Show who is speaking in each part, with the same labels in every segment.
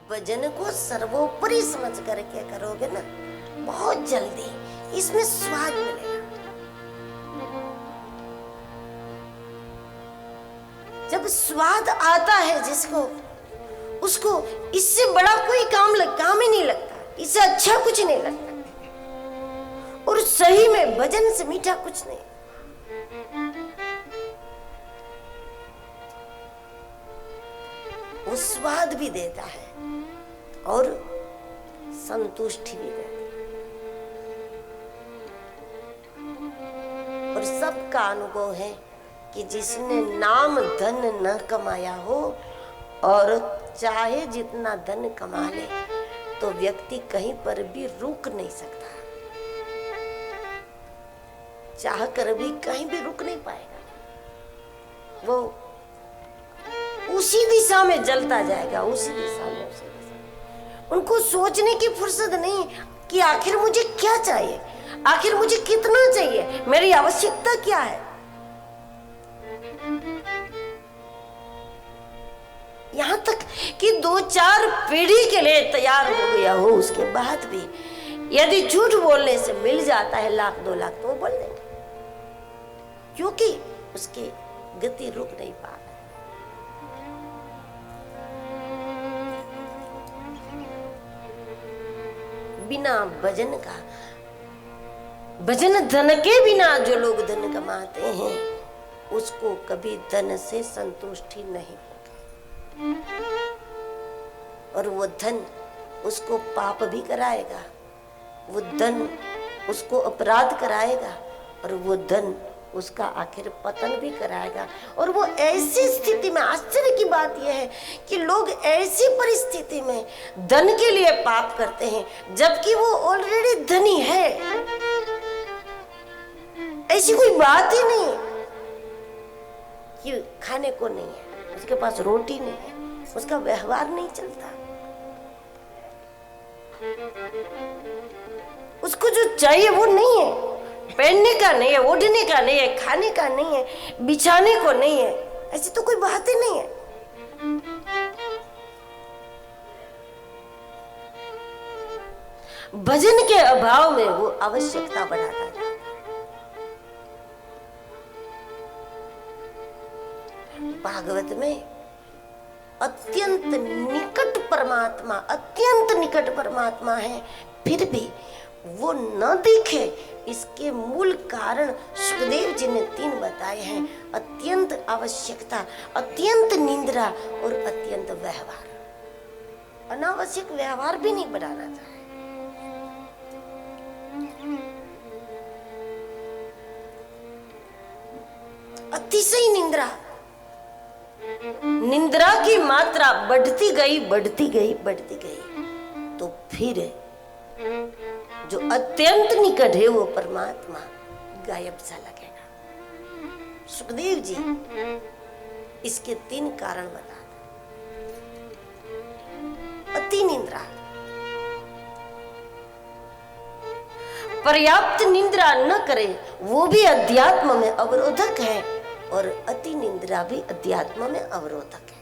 Speaker 1: भजन को सर्वोपरि समझ कर क्या करोगे ना, बहुत जल्दी इसमें स्वाद मिलेगा। जब स्वाद आता है जिसको, उसको इससे बड़ा कोई काम ही नहीं लगता, इससे अच्छा कुछ नहीं लगता। और सही में भजन से मीठा कुछ नहीं। वो स्वाद भी देता है और संतुष्टि भी देता है। और सबका अनुभव है कि जिसने नाम धन न कमाया हो और चाहे जितना धन कमा ले तो व्यक्ति कहीं पर भी रुक नहीं सकता, चाह कर भी कहीं भी रुक नहीं पाएगा। वो उसी दिशा में जलता जाएगा, उसी दिशा में, उसी दिशा में। उनको सोचने की फुर्सत नहीं कि आखिर मुझे क्या चाहिए, आखिर मुझे कितना चाहिए, मेरी आवश्यकता क्या है। यहाँ तक कि 2-4 पीढ़ी के लिए तैयार हो गया हो, उसके बाद भी यदि झूठ बोलने से मिल जाता है 1,00,000-2 लाख तो वो बोल देंगे, क्योंकि उसकी गति रुक नहीं पा रही। बिना भजन का, भजन धन के बिना जो लोग धन कमाते हैं उसको कभी धन से संतुष्टि नहीं होगी, और वो धन उसको पाप भी कराएगा, वो धन उसको अपराध कराएगा, और वो धन उसका आखिर पतन भी कराएगा। और वो ऐसी स्थिति में, आश्चर्य की बात यह है कि लोग ऐसी परिस्थिति में धन के लिए पाप करते हैं जबकि वो ऑलरेडी धनी है। ऐसी कोई बात ही नहीं कि खाने को नहीं है, उसके पास रोटी नहीं है, उसका व्यवहार नहीं चलता, उसको जो चाहिए वो नहीं है, पहनने का नहीं है, ओढ़ने का नहीं है, खाने का नहीं है, बिछाने को नहीं है, ऐसी तो कोई बात ही नहीं है। भजन के अभाव में वो आवश्यकता बढ़ाता है। भागवत में अत्यंत निकट परमात्मा, अत्यंत निकट परमात्मा है, फिर भी वो न दिखे इसके मूल कारण सुखदेव जी ने 3 बताए हैं: अत्यंत आवश्यकता, अत्यंत निंद्रा और अत्यंत व्यवहार। अनावश्यक व्यवहार भी नहीं बढ़ाना चाहिए। अतिशय निंद्रा, निंद्रा की मात्रा बढ़ती गई, बढ़ती गई, बढ़ती गई, तो फिर जो अत्यंत निकट है वो परमात्मा गायब सा लगेगा। सुखदेव जी इसके 3 कारण बताते। अति निंद्रा, पर्याप्त निंद्रा न करे वो भी अध्यात्म में अवरोधक है, और अति निंद्रा भी अध्यात्म में अवरोधक है।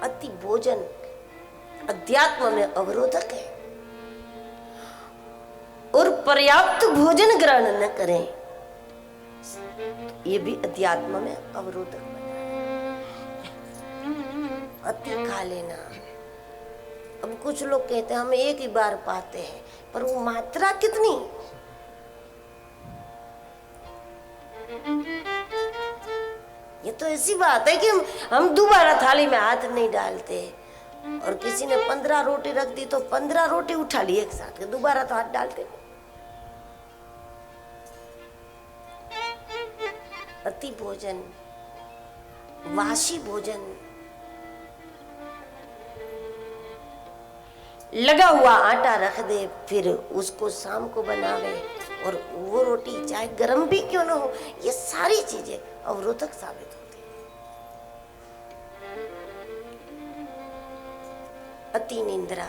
Speaker 1: अति भोजन अध्यात्म में अवरोधक है, और पर्याप्त भोजन ग्रहण न करें ये भी अध्यात्म में अवरोधक बना। अति खा लेना, अब कुछ लोग कहते हैं हम एक ही बार पाते हैं, पर वो मात्रा कितनी? ये तो ऐसी बात है कि हम दोबारा थाली में हाथ नहीं डालते, और किसी ने 15 रोटी रख दी तो 15 रोटी उठा ली एक साथ, दोबारा तो हाथ डालते नहीं। अति भोजन, वासी भोजन, लगा हुआ आटा रख दे फिर उसको शाम को बनावे, और वो रोटी चाहे गर्म भी क्यों ना हो, ये सारी चीजें अवरोधक साबित होती है। अति निंद्रा,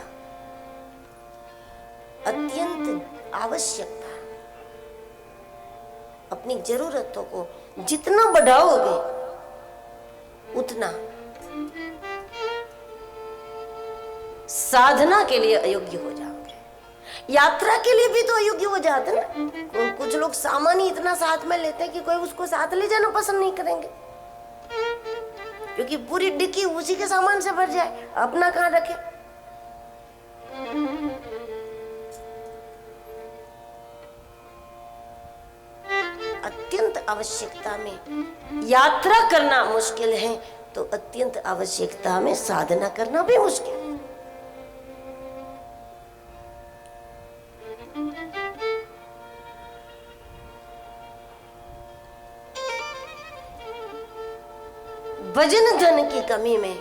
Speaker 1: अत्यंत आवश्यकता, अपनी जरूरतों को जितना बढ़ाओगे उतना साधना के लिए अयोग्य हो जाओगे, यात्रा के लिए भी तो अयोग्य हो जाते ना। कुछ लोग सामान ही इतना साथ में लेते हैं कि कोई उसको साथ ले जाना पसंद नहीं करेंगे, क्योंकि पूरी डिक्की उसी के सामान से भर जाए, अपना कहां रखे। अत्यंत आवश्यकता में यात्रा करना मुश्किल है, तो अत्यंत आवश्यकता में साधना करना भी मुश्किल है। भजन धन की कमी में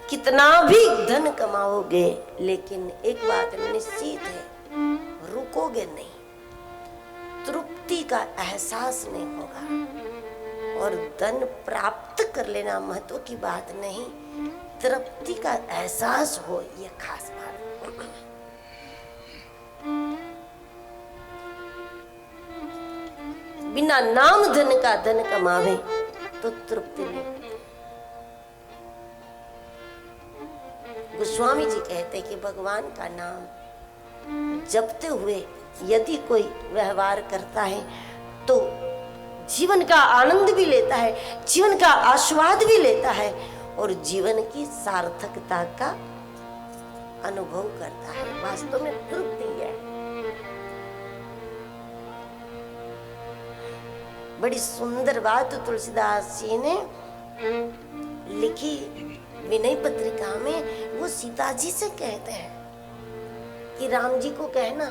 Speaker 1: कितना भी धन कमाओगे, लेकिन एक बात निश्चित है, रुकोगे नहीं, तृप्ति का एहसास नहीं होगा। और धन प्राप्त कर लेना महत्व की बात नहीं, तृप्ति का एहसास हो, यह खास बात। बिना नाम धन का धन कमावे तो तृप्ति नहीं। गोस्वामी जी कहते कि भगवान का नाम जपते हुए यदि कोई व्यवहार करता है तो जीवन का आनंद भी लेता है, जीवन का आस्वाद भी लेता है और जीवन की सार्थकता का अनुभव करता है। वास्तव में तृप्ति है। बड़ी सुंदर बात तुलसीदास जी ने लिखी विनय पत्रिका में। वो सीता जी से कहते हैं कि राम जी को कहना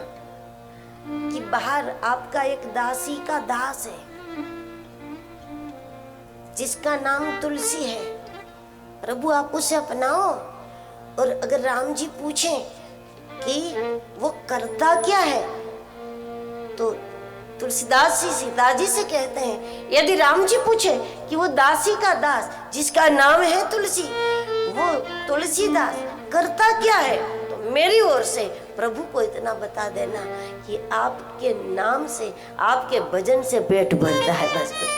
Speaker 1: कि बाहर आपका एक दासी का दास है जिसका नाम तुलसी है, प्रभु आप उसे अपनाओ। और अगर राम जी पूछें कि वो करता क्या है, तो तुलसीदास जी सीता जी से कहते हैं, यदि राम जी पूछे कि वो दासी का दास जिसका नाम है तुलसी, वो तुलसीदास करता क्या है, तो मेरी ओर से प्रभु को इतना बता देना कि आपके नाम से, आपके भजन से पेट भरता है, बस कुछ।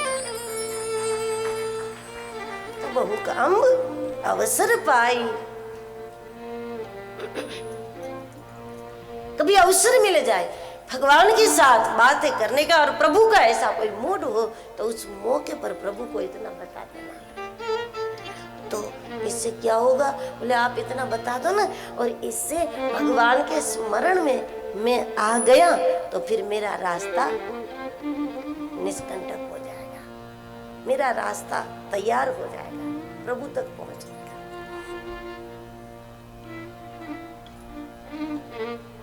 Speaker 1: तो बहु काम अवसर पाई, कभी अवसर मिल जाए भगवान के साथ बातें करने का और प्रभु का ऐसा कोई मूड हो, तो उस मौके पर प्रभु को इतना बता देना। तो इससे क्या होगा, बोले आप इतना बता दो ना, और इससे भगवान के स्मरण में मैं आ गया तो फिर मेरा रास्ता निष्कंटक हो जाएगा, मेरा रास्ता तैयार हो जाएगा, प्रभु तक पहुंच जाएगा।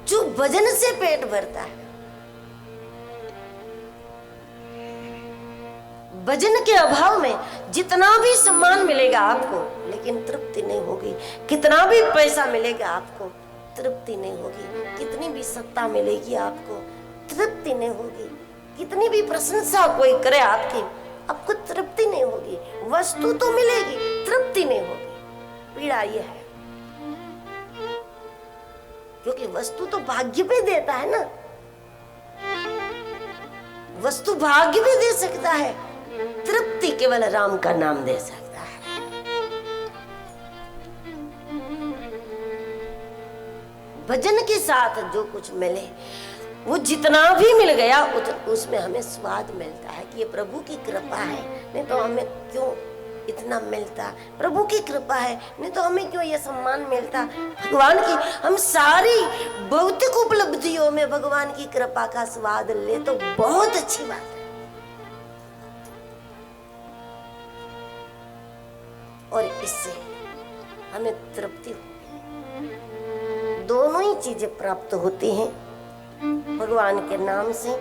Speaker 1: जो भजन से पेट भरता है, भजन के अभाव में जितना भी सम्मान मिलेगा आपको, लेकिन तृप्ति नहीं होगी। कितना भी पैसा मिलेगा आपको, तृप्ति नहीं होगी। कितनी भी सत्ता मिलेगी आपको, तृप्ति नहीं होगी। कितनी भी प्रशंसा कोई करे आपकी, आपको तृप्ति नहीं होगी। वस्तु तो मिलेगी, तृप्ति नहीं होगी। पीड़ा ये है, क्योंकि वस्तु तो भाग्य भी देता है ना, वस्तु भाग्य भी दे सकता है, तृप्ति केवल राम का नाम दे सकता है। भजन के साथ जो कुछ मिले, वो जितना भी मिल गया उसमें हमें स्वाद मिलता है कि ये प्रभु की कृपा है, नहीं तो हमें क्यों इतना मिलता। प्रभु की कृपा है, नहीं तो हमें क्यों ये सम्मान मिलता। भगवान की हम सारी भौतिक उपलब्धियों में भगवान की कृपा का स्वाद ले तो बहुत अच्छी बात है। और इससे हमें तृप्ति होती, दोनों ही चीजें प्राप्त होती हैं भगवान के नाम से